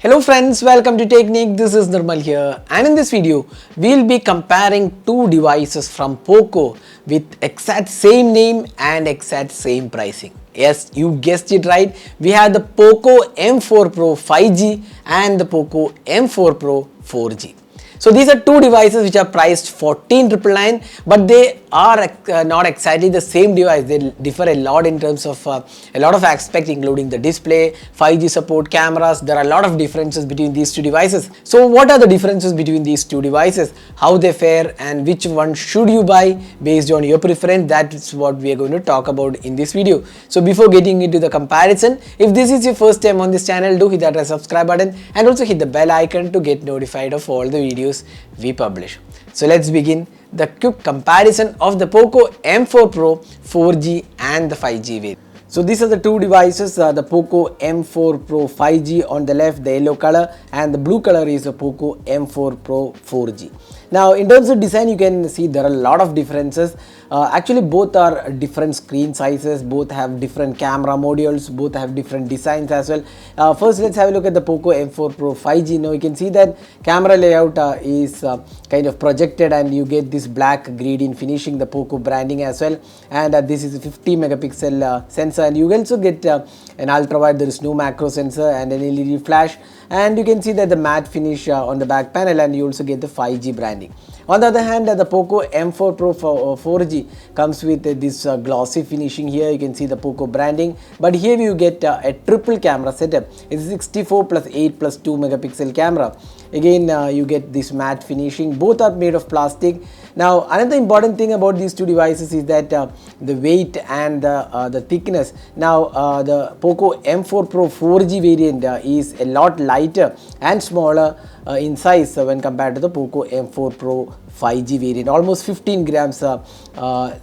Hello friends, welcome to Technique. This is Nirmal here, and in this video we'll be comparing two devices from Poco with exact same name and exact same pricing. Yes, you guessed it right. We have the Poco M4 Pro 5G and the Poco M4 Pro 4G. So these are two devices which are priced 14,999, but they are not exactly the same device. They differ a lot in terms of a lot of aspects, including the display, 5G support, cameras. There are a lot of differences between these two devices. So what are the differences between these two devices? How they fare and which one should you buy based on your preference? That is what we are going to talk about in this video. So before getting into the comparison, if this is your first time on this channel, do hit that subscribe button and also hit the bell icon to get notified of all the videos we publish. So let's begin the quick comparison of the Poco M4 Pro 4G and the 5G variant. So these are the two devices, the Poco M4 Pro 5G on the left, the yellow color, and the blue color is the Poco M4 Pro 4G. Now in terms of design, you can see there are a lot of differences. Actually both are different screen sizes, both have different camera modules, both have different designs as well. First let's have a look at the Poco M4 Pro 5G. Now you can see that camera layout is kind of projected, and you get this black gradient finishing, the Poco branding as well, and this is a 50 megapixel sensor, and you also get an ultra wide. There is no macro sensor and an LED flash, and you can see that the matte finish on the back panel, and you also get the 5G branding. On the other hand, the Poco M4 Pro 4G comes with this glossy finishing. Here you can see the Poco branding, but here you get a triple camera setup. It's 64 plus 8 plus 2 megapixel camera. Again you get this matte finishing. Both are made of plastic. Now another important thing about these two devices is that the weight and the thickness. Now the Poco M4 Pro 4G variant is a lot lighter and smaller in size when compared to the Poco M4 Pro 5G variant, almost 15 grams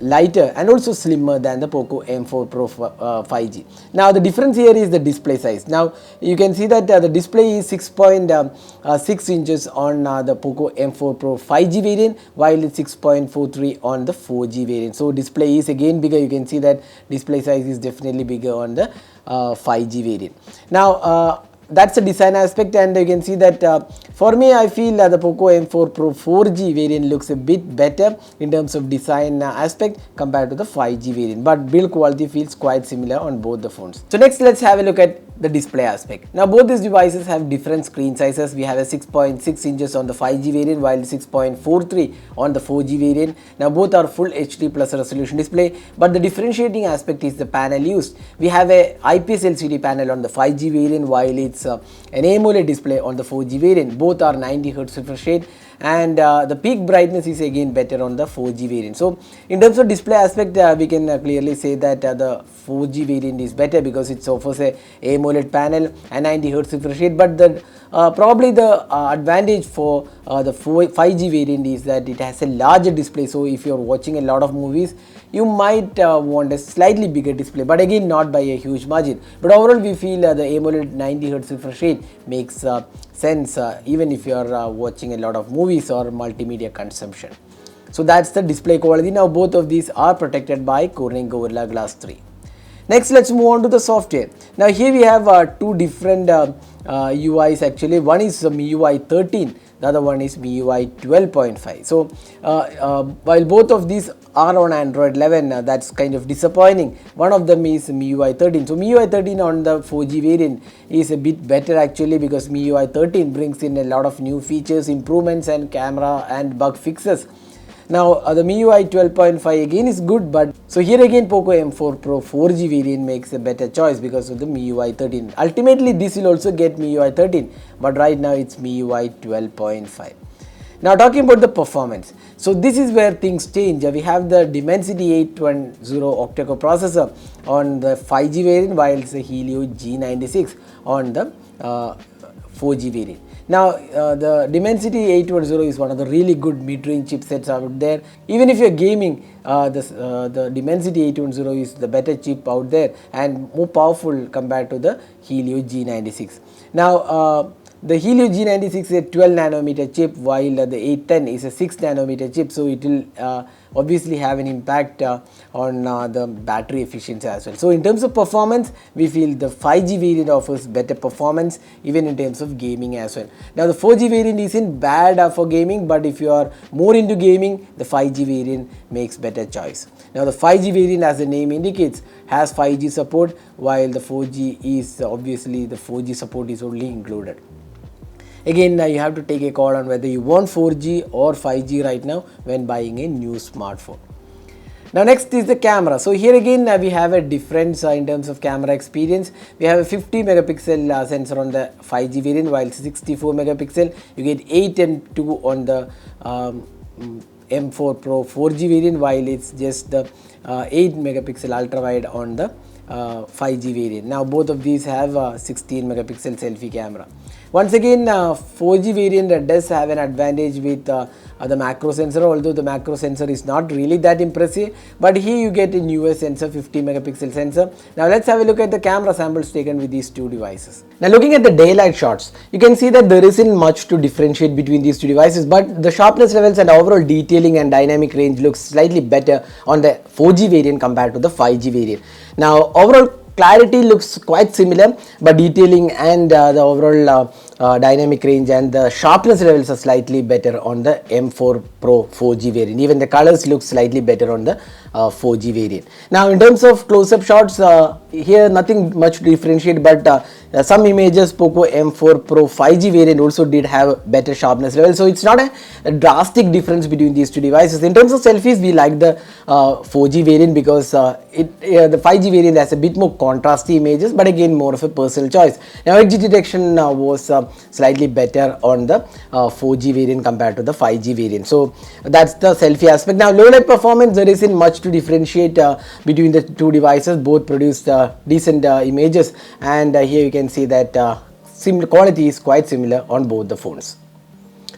lighter and also slimmer than the Poco M4 Pro 5G. Now the difference here is the display size. Now you can see that the display is 6.6 inches on the Poco M4 Pro 5G variant, while it's 6.43 on the 4G variant. So display is again bigger. You can see that display size is definitely bigger on the 5G variant. Now that's the design aspect, and you can see that for me I feel the Poco M4 Pro 4G variant looks a bit better in terms of design aspect compared to the 5G variant, but build quality feels quite similar on both the phones. So next let's have a look at the display aspect. Now both these devices have different screen sizes. We have a 6.6 inches on the 5G variant, while 6.43 on the 4G variant. Now both are full HD plus resolution display, but the differentiating aspect is the panel used. We have a IPS LCD panel on the 5G variant, while it's an AMOLED display on the 4G variant. Both are 90 Hz refresh rate, and the peak brightness is again better on the 4G variant. So in terms of display aspect, we can clearly say that the 4G variant is better because it offers a AMOLED panel and 90 Hz refresh rate. But the probably the advantage for the 5G variant is that it has a larger display. So if you're watching a lot of movies, you might want a slightly bigger display, but again not by a huge margin. But overall we feel the AMOLED 90 Hz refresh rate makes sense even if you are watching a lot of movies or multimedia consumption. So that's the display quality. Now both of these are protected by Corning Gorilla Glass 3. Next let's move on to the software. Now here we have two different UIs actually. One is MIUI 13, the other one is MIUI 12.5. So while both of these are on Android 11, that's kind of disappointing. One of them is MIUI 13. So MIUI 13 on the 4G variant is a bit better actually, because MIUI 13 brings in a lot of new features, improvements, and camera and bug fixes. Now the MIUI 12.5 again is good, but so here again Poco M4 Pro 4G variant makes a better choice because of the MIUI 13. Ultimately this will also get MIUI 13, but right now it's MIUI 12.5. Now talking about the performance, so this is where things change. We have the Dimensity 810 octa-core processor on the 5G variant, while it's a Helio G96 on the 4G variant. Now the Dimensity 810 is one of the really good mid-range chipsets out there. Even if you're gaming, the Dimensity 810 is the better chip out there and more powerful compared to the Helio G96. Now The Helio G96 is a 12 nanometer chip, while the 810 is a 6 nanometer chip, so it will obviously have an impact on the battery efficiency as well. So in terms of performance, we feel the 5G variant offers better performance even in terms of gaming as well. Now the 4G variant isn't bad for gaming, but if you are more into gaming, the 5G variant makes better choice. Now the 5G variant, as the name indicates, has 5G support, while the 4G is obviously the 4G support is only included. Again, you have to take a call on whether you want 4G or 5G right now when buying a new smartphone. Now next is the camera. So here again we have a difference in terms of camera experience. We have a 50 megapixel sensor on the 5G variant, while 64 megapixel. You get 8 and 2 on the M4 Pro 4G variant, while it's just the 8 megapixel ultra wide on the 5G variant. Now both of these have 16 megapixel selfie camera. Once again, 4G variant does have an advantage with the macro sensor, although the macro sensor is not really that impressive, but here you get a newer sensor, 50 megapixel sensor. Now let's have a look at the camera samples taken with these two devices. Now looking at the daylight shots, you can see that there isn't much to differentiate between these two devices, but the sharpness levels and overall detailing and dynamic range looks slightly better on the 4G variant compared to the 5G variant. Now overall clarity looks quite similar, but detailing and the overall dynamic range and the sharpness levels are slightly better on the M4 Pro 4G variant. Even the colors look slightly better on the 4G variant. Now in terms of close-up shots, here nothing much to differentiate, but some images Poco M4 Pro 5G variant also did have better sharpness level, so it's not a drastic difference between these two devices. In terms of selfies, we like the 4G variant because the 5G variant has a bit more contrasty images, but again more of a personal choice. Now edge detection was slightly better on the 4G variant compared to the 5G variant, so that's the selfie aspect. Now low light performance, there isn't much to differentiate between the two devices. Both produced decent images, and here you can see that quality is quite similar on both the phones.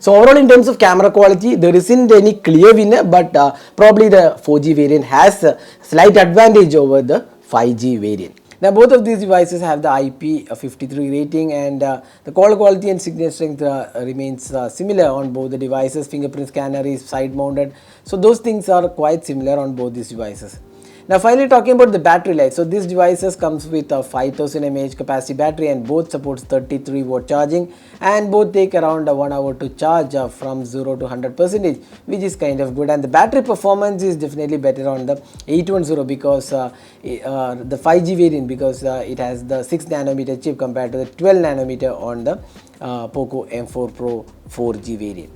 So overall in terms of camera quality, there isn't any clear winner, but probably the 4G variant has a slight advantage over the 5G variant. Now both of these devices have the IP53 rating, and the call quality and signal strength remains similar on both the devices. Fingerprint scanner is side mounted, so those things are quite similar on both these devices. Now finally talking about the battery life. So these devices comes with a 5000 mAh capacity battery, and both supports 33 watt charging, and both take around 1 hour to charge from 0 to 100%, which is kind of good. And the battery performance is definitely better on the 810 because the 5G variant, because it has the 6 nanometer chip compared to the 12 nanometer on the Poco M4 Pro 4G variant.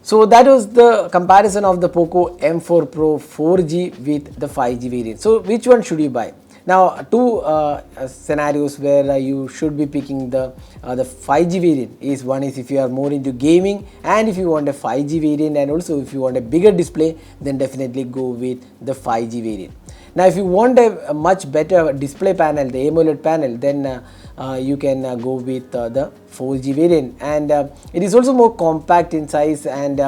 So that was the comparison of the Poco M4 Pro 4G with the 5G variant. So which one should you buy? Now two scenarios where you should be picking the 5G variant is, one is if you are more into gaming, and if you want a 5G variant, and also if you want a bigger display, then definitely go with the 5G variant. Now if you want a much better display panel, the AMOLED panel, then you can go with the 4G variant, and it is also more compact in size and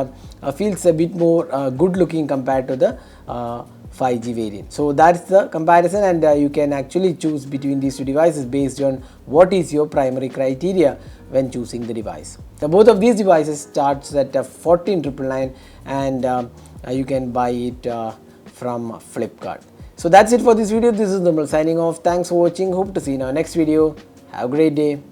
feels a bit more good looking compared to the 5G variant. So that's the comparison, and you can actually choose between these two devices based on what is your primary criteria when choosing the device. Now both of these devices starts at 14,999, and you can buy it from Flipkart. So that's it for this video. This is Nirmal signing off. Thanks for watching. Hope to see you in our next video. Have a great day.